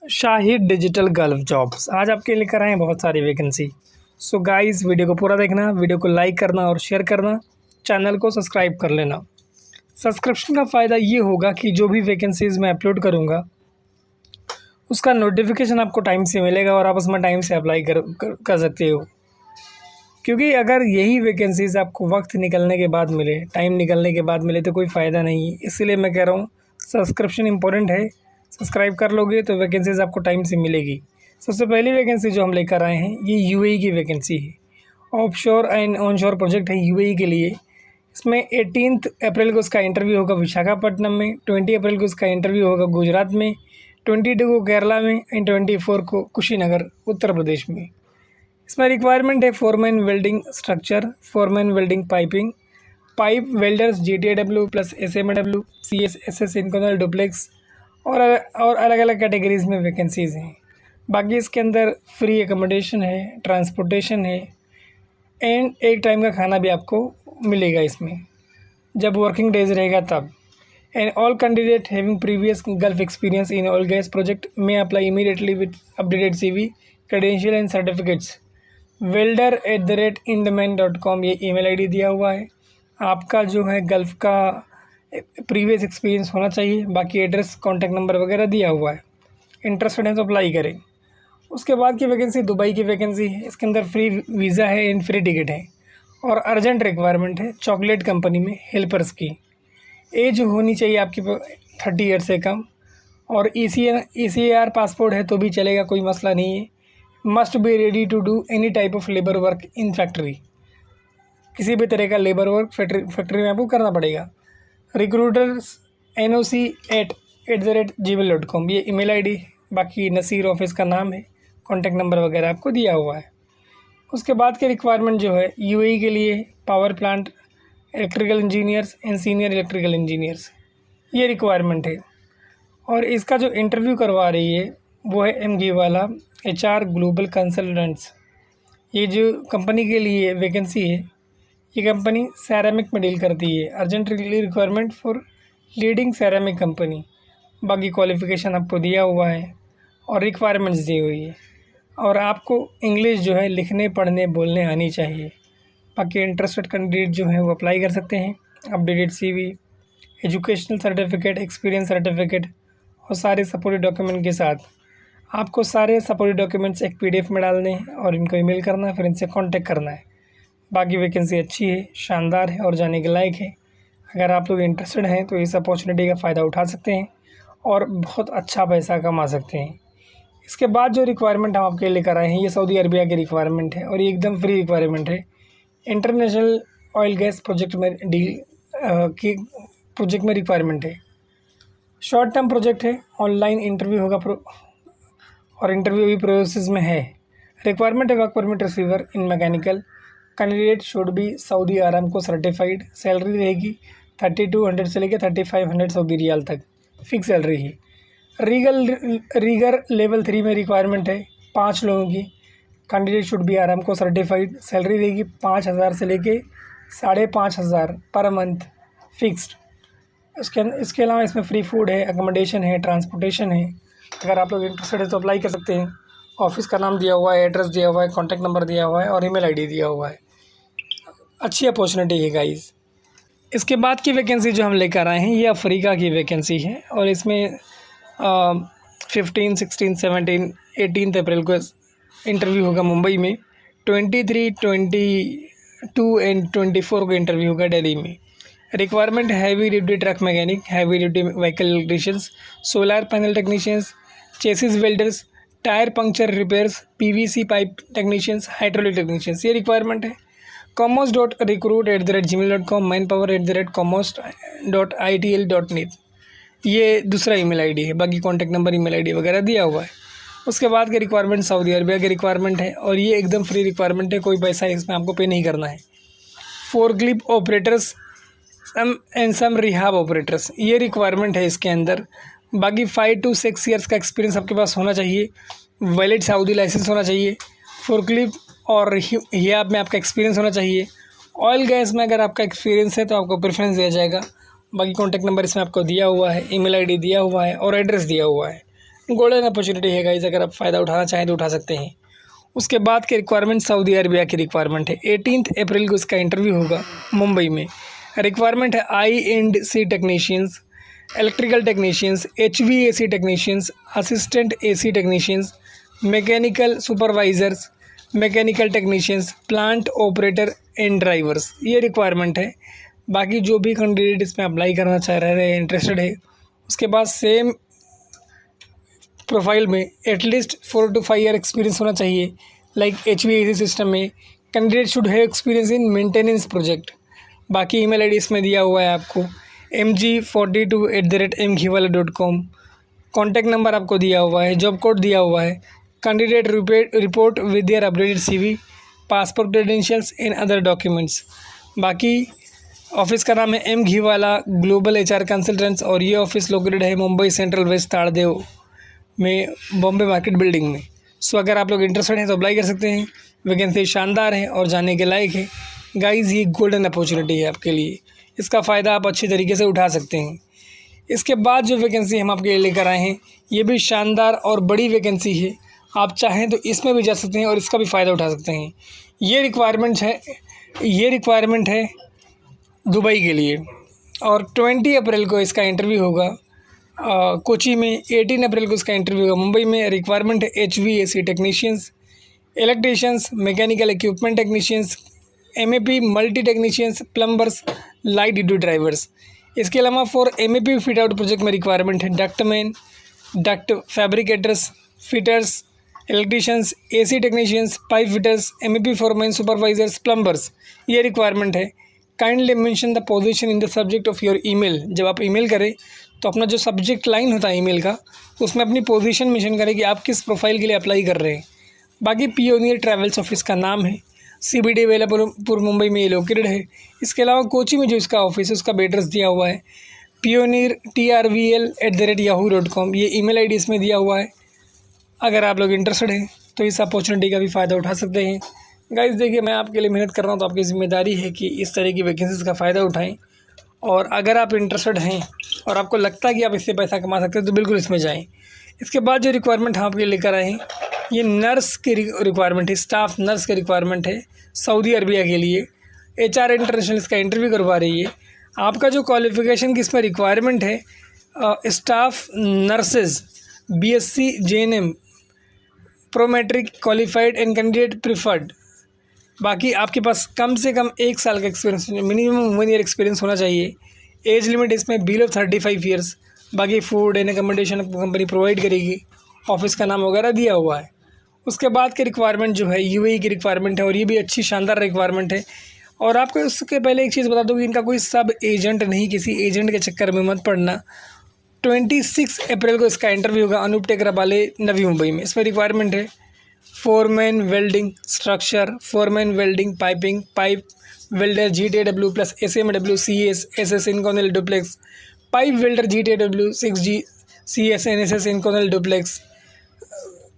Shahid digital gulf jobs आज आपके लिए कर आए हैं बहुत सारी वैकेंसी। सो गाइस, वीडियो को पूरा देखना, वीडियो को लाइक करना और शेयर करना, चैनल को सब्सक्राइब कर लेना। सब्सक्रिप्शन का फ़ायदा ये होगा कि जो भी वैकेंसीज़ मैं अपलोड करूँगा उसका नोटिफिकेशन आपको टाइम से मिलेगा और आप उसमें टाइम से अप्लाई कर सकते हो। क्योंकि अगर यही वैकेंसीज़ आपको वक्त निकलने के बाद मिले, टाइम निकलने के बाद मिले, तो कोई फ़ायदा नहीं है। इसीलिए मैं कह रहा हूँ सब्सक्रिप्शन इम्पोर्टेंट है। सब्सक्राइब कर लोगे तो वैकेंसीज़ आपको टाइम से मिलेगी। सबसे पहली वैकेंसी जो हम लेकर आए हैं ये यूएई की वैकेंसी है। ऑफशोर एंड ऑनशोर प्रोजेक्ट है यूएई के लिए। इसमें 18 अप्रैल को इसका इंटरव्यू होगा विशाखापट्टनम में, 20 अप्रैल को इसका इंटरव्यू होगा गुजरात में, 22 को केरला में एंड 24 को कुशीनगर उत्तर प्रदेश में। इसमें रिक्वायरमेंट है foreman welding structure, foreman welding piping, pipe welders GTAW plus SMAW, CSS Inconel duplex और अलग अलग कैटेगरीज़ में वैकेंसीज़ हैं। बाकी इसके अंदर फ्री एकोमोडेशन है, ट्रांसपोर्टेशन है एंड एक टाइम का खाना भी आपको मिलेगा इसमें जब वर्किंग डेज रहेगा तब। And all candidate having previous Gulf experience in oil gas project में apply immediately with updated CV, credential and certificates. welder@indiaman.com ये email ID दिया हुआ है। आपका जो है गल्फ़ का प्रीवियस एक्सपीरियंस होना चाहिए। बाकी एड्रेस, कॉन्टैक्ट नंबर वगैरह दिया हुआ है। इंटरेस्टेड है तो अप्लाई करें। उसके बाद की वैकेंसी दुबई की वैकेंसी है। इसके अंदर फ्री वीज़ा है एंड फ्री टिकट है और अर्जेंट रिक्वायरमेंट है चॉकलेट कंपनी में हेल्पर्स की। एज होनी चाहिए आपकी 30 ईयर से कम और ECAR पासपोर्ट है तो भी चलेगा, कोई मसला नहीं है। Must be ready to do any type of labour work in factory, किसी भी तरह का लेबर वर्क फैक्ट्री में आपको करना पड़ेगा। रिक्रूटर्स NOC@gmail.com ये email ID। बाकी नसीर ऑफिस का नाम है, कॉन्टैक्ट नंबर वगैरह आपको दिया हुआ है। उसके बाद के रिक्वायरमेंट जो है यूएई के लिए power plant electrical engineers and senior electrical engineers ये रिक्वायरमेंट है। और इसका जो इंटरव्यू करवा रही है वो है MG वाला HR ग्लोबल कंसल्टेंट्स। ये जो कंपनी के लिए वैकेंसी है ये कंपनी सैरामिक में डील करती है। Urgent requirement for leading ceramic company. बाकी क्वालिफ़िकेशन आपको दिया हुआ है और रिक्वायरमेंट्स दी हुई है और आपको इंग्लिश जो है लिखने पढ़ने बोलने आनी चाहिए। बाकी इंटरेस्टेड कैंडिडेट जो है वो अप्लाई कर सकते हैं। Updated CV, educational certificate, experience certificate और सारे सपोर्टिव डॉक्यूमेंट के साथ। आपको सारे सपोर्टिव डॉक्यूमेंट्स एक PDF में डालने हैं और इनको ईमेल करना है, फिर इनसे कांटेक्ट करना है। बाकी वैकेंसी अच्छी है, शानदार है और जाने के लायक है। अगर आप लोग इंटरेस्टेड हैं तो इस अपॉर्चुनिटी का फ़ायदा उठा सकते हैं और बहुत अच्छा पैसा कमा सकते हैं। इसके बाद जो रिक्वायरमेंट हम आपके लेकर आए हैं ये सऊदी अरबिया की रिक्वायरमेंट है और ये एकदम फ्री रिक्वायरमेंट है। इंटरनेशनल ऑयल गैस प्रोजेक्ट में डील की प्रोजेक्ट में रिक्वायरमेंट है। शॉर्ट टर्म प्रोजेक्ट है, ऑनलाइन इंटरव्यू होगा और इंटरव्यू भी प्रोसेस में है। रिक्वायरमेंट है work permit receiver in mechanical. Candidate should be Saudi Aramco certified. Salary रहेगी 3200 से लेकर 3500 सऊदी रियाल तक फिक्स सैलरी ही। रीगर लेवल 3 में रिक्वायरमेंट है 5 लोगों की। Candidate should be Aramco certified. Salary रहेगी 5000 से लेके 5500 पर मंथ फिक्स्ड। इसके अलावा इसमें फ्री फूड है, अकोमोडेशन है, ट्रांसपोर्टेशन है। अगर आप लोग इंटरेस्टेड है तो अप्लाई कर सकते हैं। ऑफिस का नाम दिया हुआ है, एड्रेस दिया हुआ है, कॉन्टैक्ट नंबर दिया हुआ है और email ID दिया हुआ है। अच्छी अपॉर्चुनिटी है गाइस। इसके बाद की वैकेंसी जो हम लेकर आए हैं ये अफ्रीका की वैकेंसी है और इसमें 15, 16, 17, 18 अप्रैल को इंटरव्यू होगा मुंबई में। 23, 22 एंड 24 को इंटरव्यू होगा दिल्ली में। Requirement heavy duty truck mechanic, heavy duty vehicle electricians, solar panel technicians, chassis welders, tyre puncture repairs, PVC pipe technicians, hydraulic technicians ये रिक्वायरमेंट है। commerce.recruit@gmail.com, manpower@commerce.itl.net ये दूसरा email ID है। बाकी कॉन्टैक्ट नंबर, email ID वगैरह दिया हुआ है। उसके बाद के रिक्वायरमेंट सऊदी अरबिया की रिक्वायरमेंट है और ये एकदम फ्री रिक्वायरमेंट है, कोई पैसा इसमें आपको पे नहीं करना है। Forklift operators and some rehab operators ये रिक्वायरमेंट है इसके अंदर। बाकी 5 to 6 ईयर्स का एक्सपीरियंस आपके पास होना चाहिए। वैलिड सऊदी लाइसेंस होना चाहिए। फोरक्लिफ्ट और हियाब में आपका एक्सपीरियंस होना चाहिए। ऑयल गैस में अगर आपका एक्सपीरियंस है तो आपको प्रेफरेंस दिया जाएगा। बाकी कॉन्टैक्ट नंबर इसमें आपको दिया हुआ है, email ID दिया हुआ है और एड्रेस दिया हुआ है। गोल्डन अपॉर्चुनिटी है गाइस, अगर आप फ़ायदा उठाना चाहें तो उठा सकते हैं। उसके बाद के रिक्वायरमेंट सऊदी अरबिया की रिक्वायरमेंट है। 18 अप्रैल को इसका इंटरव्यू होगा मुंबई में। रिक्वायरमेंट है I&C technicians, electrical technicians, HVAC technicians, assistant AC technicians, mechanical supervisors, mechanical technicians, plant operator and drivers, ये रिक्वायरमेंट है। बाकी जो भी कैंडिडेट इसमें अप्लाई करना चाह रहे हैं, इंटरेस्टेड है, उसके बाद सेम प्रोफाइल में एटलीस्ट 4 to 5 ईयर एक्सपीरियंस होना चाहिए। लाइक HVAC सिस्टम में candidate should have experience in maintenance project. बाकी ईमेल आईडी इसमें दिया हुआ है आपको mg42@mghiwala.com। कॉन्टैक्ट नंबर आपको दिया हुआ है, जॉब कोड दिया हुआ है। Candidate report with their updated CV, passport credentials and other documents. बाकी ऑफिस का नाम है M Ghiwala global HR consultants और ये ऑफिस लोकेटेड है मुंबई सेंट्रल वेस्ट ताड़देव में, बॉम्बे मार्केट बिल्डिंग में। सो अगर आप लोग इंटरेस्टेड हैं तो अप्लाई कर सकते हैं। वैकेंसी शानदार है और जाने के लायक है गाइज़, ये गोल्डन अपॉर्चुनिटी है आपके लिए, इसका फ़ायदा आप अच्छी तरीके से उठा सकते हैं। इसके बाद जो वैकेंसी हम आपके लिए लेकर आए हैं ये भी शानदार और बड़ी वैकेंसी है, आप चाहें तो इसमें भी जा सकते हैं और इसका भी फ़ायदा उठा सकते हैं। ये रिक्वायरमेंट है दुबई के लिए और 20 अप्रैल को इसका इंटरव्यू होगा कोची में। 18 अप्रैल को इसका इंटरव्यू होगा मुंबई में। रिक्वायरमेंट है HVAC technicians, electricians, mechanical equipment technicians, MEP multi technicians, plumbers, light duty drivers. इसके अलावा for MEP fit out project में रिक्वायरमेंट है ductman, duct fabricators, fitters, electricians, AC technicians, pipe fitters, MEP foreman, supervisors, plumbers, ये requirement है। Kindly mention the position in the subject of your email. जब आप email करें तो अपना जो सब्जेक्ट लाइन होता है ईमेल का, उसमें अपनी पोजीशन मेंशन करें कि आप किस प्रोफाइल के लिए अप्लाई कर रहे हैं। बाकी पियोनियर ट्रैवल्स ऑफिस का नाम है, CBD वेलापुर मुंबई में ये लोकेटेड है। इसके अलावा कोची में जो इसका ऑफिस है उसका एड्रेस दिया हुआ है pioneertrvl@yahoo.com, ये ईमेल आईडी इसमें दिया हुआ है। अगर आप लोग इंटरेस्टेड हैं तो इस अपॉर्चुनिटी का भी फ़ायदा उठा सकते हैं। गाइस देखिए, मैं आपके लिए मेहनत कर रहा हूँ तो आपकी ज़िम्मेदारी है कि इस तरह की वैकेंसीज़ का फ़ायदा उठाएं। और अगर आप इंटरेस्टेड हैं और आपको लगता है कि आप इससे पैसा कमा सकते हैं तो बिल्कुल इसमें जाएं। इसके बाद जो रिक्वायरमेंट हम आपके लिए लेकर आए हैं ये नर्स की रिक्वायरमेंट है, स्टाफ नर्स की रिक्वायरमेंट है सऊदी अरबिया के लिए। HR इंटरनेशनल इसका इंटरव्यू करवा रही है। आपका जो क्वालिफ़िकेशन की इसमें रिक्वायरमेंट है staff nurses BSc JNM Prometric qualified and candidate preferred. बाकी आपके पास कम से कम 1 साल का एक्सपीरियंस, मिनिमम 1 ईयर एक्सपीरियंस होना चाहिए। एज लिमिट इसमें बिलो 35 ईयर्स। बाकी food and accommodation company provide करेगी। ऑफिस का नाम वगैरह दिया हुआ है। उसके बाद के रिक्वायरमेंट जो है UAE की रिक्वायरमेंट है और ये भी अच्छी शानदार रिक्वायरमेंट है। और आपको उसके पहले एक चीज़ बता दूँ कि इनका कोई सब एजेंट नहीं, किसी एजेंट के चक्कर में मत पड़ना। 26 अप्रैल को इसका इंटरव्यू होगा अनूप टेकरा वाले नवी मुंबई में। इसमें रिक्वायरमेंट है foreman welding structure, foreman welding piping, pipe welder GTW plus SMW CS SS Inconel duplex, pipe welder GTW 6G CS NSS Inconel duplex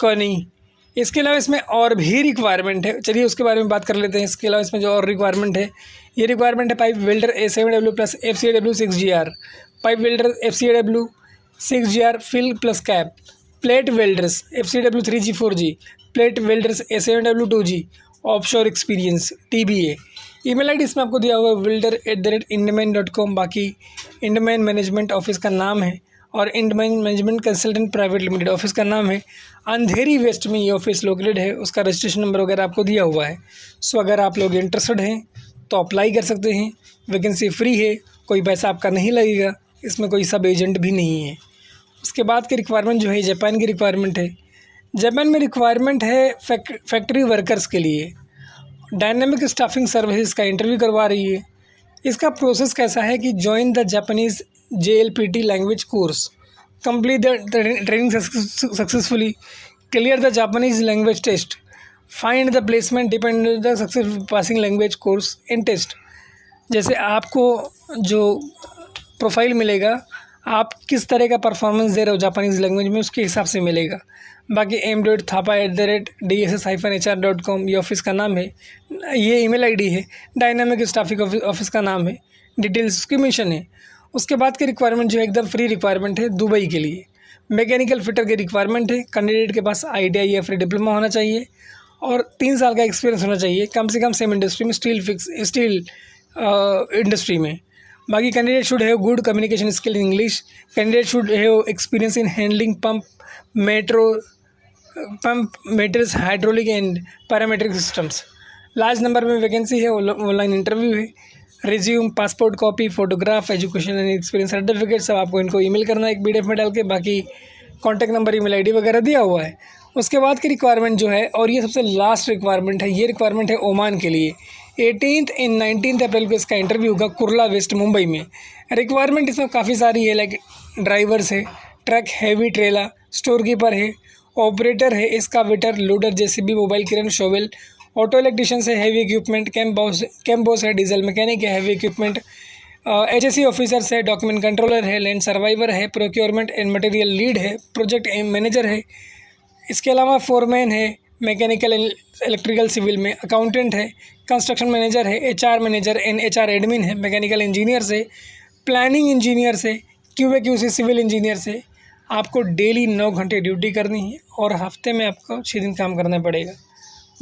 Connie. इसके अलावा इसमें और भी रिक्वायरमेंट है, चलिए उसके बारे में बात कर लेते हैं। इसके अलावा इसमें जो और रिक्वायरमेंट है ये रिक्वायरमेंट है pipe welder A7W plus FCW 6GR, pipe welder FCW 6GR fill plus cap, plate welders FCW 3G 4G, plate welders A7W 2G, offshore experience TBA। Email ID इसमें आपको दिया हुआ है welder@indman.com। बाकी इंडमैन मैनेजमेंट ऑफिस का नाम है और Indman management consultant private limited office का नाम है। अंधेरी वेस्ट में ये ऑफिस लोकेटेड है, उसका रजिस्ट्रेशन नंबर वगैरह आपको दिया हुआ है। सो अगर आप लोग इंटरेस्टेड हैं तो अप्लाई कर सकते हैं। वैकेंसी फ्री है, कोई पैसा आपका नहीं लगेगा, इसमें कोई सब एजेंट भी नहीं है। उसके बाद की रिक्वायरमेंट जो है जापान की रिक्वायरमेंट है। जापान में रिक्वायरमेंट है फैक्ट्री वर्कर्स के लिए। डायनामिक स्टाफिंग सर्विसेज का इंटरव्यू करवा रही है। इसका प्रोसेस कैसा है कि join the Japanese JLPT language course, complete the training successfully, clear the Japanese language test, find the placement depend the successful passing language course in test. जैसे आपको जो प्रोफाइल मिलेगा, आप किस तरह का परफॉर्मेंस दे रहे हो जापानीज़ लैंग्वेज में, उसके हिसाब से मिलेगा। बाकी m.thapa@dss-hr.com ये ऑफिस का नाम है, ये ईमेल आईडी है। डायनामिक स्टाफिंग ऑफिस का नाम है, डिटेल्स उसकी मेंशन है। उसके बाद की रिक्वायरमेंट जो है एकदम फ्री रिक्वायरमेंट है दुबई के लिए। मैकेनिकल फिटर की रिक्वायरमेंट है। कैंडिडेट के पास ITI या फिर डिप्लोमा होना चाहिए और 3 साल का एक्सपीरियंस होना चाहिए कम से कम सेम इंडस्ट्री में, स्टील इंडस्ट्री में। बाकी candidate should have good communication skill in English. Candidate should have experience in handling pump matters, hydraulic and parametric systems. Large number में वैकेंसी है, ऑनलाइन इंटरव्यू है। Resume, passport copy, photograph, education and experience certificate सब आपको इनको email करना है एक PDF में डाल के। बाकी कॉन्टैक्ट नंबर, ईमेल ID वगैरह दिया हुआ है। उसके बाद की रिक्वायरमेंट जो है, और ये सबसे लास्ट रिक्वायरमेंट है, ये रिक्वायरमेंट है ओमान के लिए। 18 और 19 अप्रैल को इसका इंटरव्यू होगा कुर्ला वेस्ट मुंबई में। रिक्वायरमेंट इसमें काफ़ी सारी है, लाइक ड्राइवर्स है, ट्रक, हैवी ट्रेला, स्टोर कीपर है, ऑपरेटर है, excavator, loader, JCB, mobile crane, shovel, auto electricians है, हैवी इक्विपमेंट, कैंप बॉस है, डीजल मैकेनिक है, हैवी इक्विपमेंट, HSE ऑफिसर्स है, डॉक्यूमेंट कंट्रोलर है, लैंड सर्वाइवर है, प्रोक्योरमेंट एंड मटेरियल लीड है, project manager है। इसके अलावा फोरमैन है, मैकेनिकल, इलेक्ट्रिकल, सिविल में, अकाउंटेंट है, कंस्ट्रक्शन मैनेजर है, HR manager and HR admin है, मैकेनिकल इंजीनियर से, प्लानिंग इंजीनियर से, QA/QC सिविल इंजीनियर से। आपको डेली 9 घंटे ड्यूटी करनी है और हफ्ते में आपको 6 दिन काम करना पड़ेगा।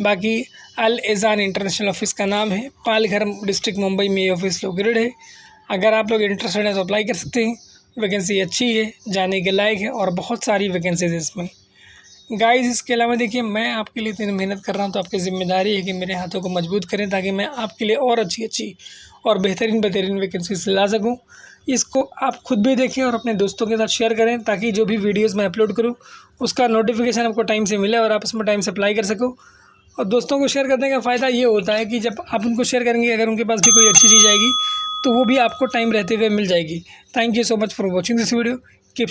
बाकी अल एजान इंटरनेशनल ऑफिस का नाम है, पालघर डिस्ट्रिक्ट मुंबई में ये ऑफिस लोकेटेड है। अगर आप लोग इंटरेस्टेड हैं तो अप्लाई कर सकते हैं। वैकेंसी अच्छी है, जाने के लायक है और बहुत सारी वैकेंसीज है इसमें गाइस। इसके अलावा देखिए, मैं आपके लिए इतनी मेहनत कर रहा हूँ तो आपकी ज़िम्मेदारी है कि मेरे हाथों को मजबूत करें ताकि मैं आपके लिए और अच्छी और बेहतरीन वैकेंसीज ला सकूँ। इसको आप खुद भी देखें और अपने दोस्तों के साथ शेयर करें ताकि जो भी वीडियोज़ मैं अपलोड करूँ उसका नोटिफिकेशन आपको टाइम से मिले और आप उसमें टाइम से अप्लाई कर सको। और दोस्तों को शेयर करने का फ़ायदा ये होता है कि जब आप उनको शेयर करेंगे, अगर उनके पास भी कोई अच्छी चीज़ आएगी तो वो भी आपको टाइम रहते हुए मिल जाएगी। Thank you so much for watching this video.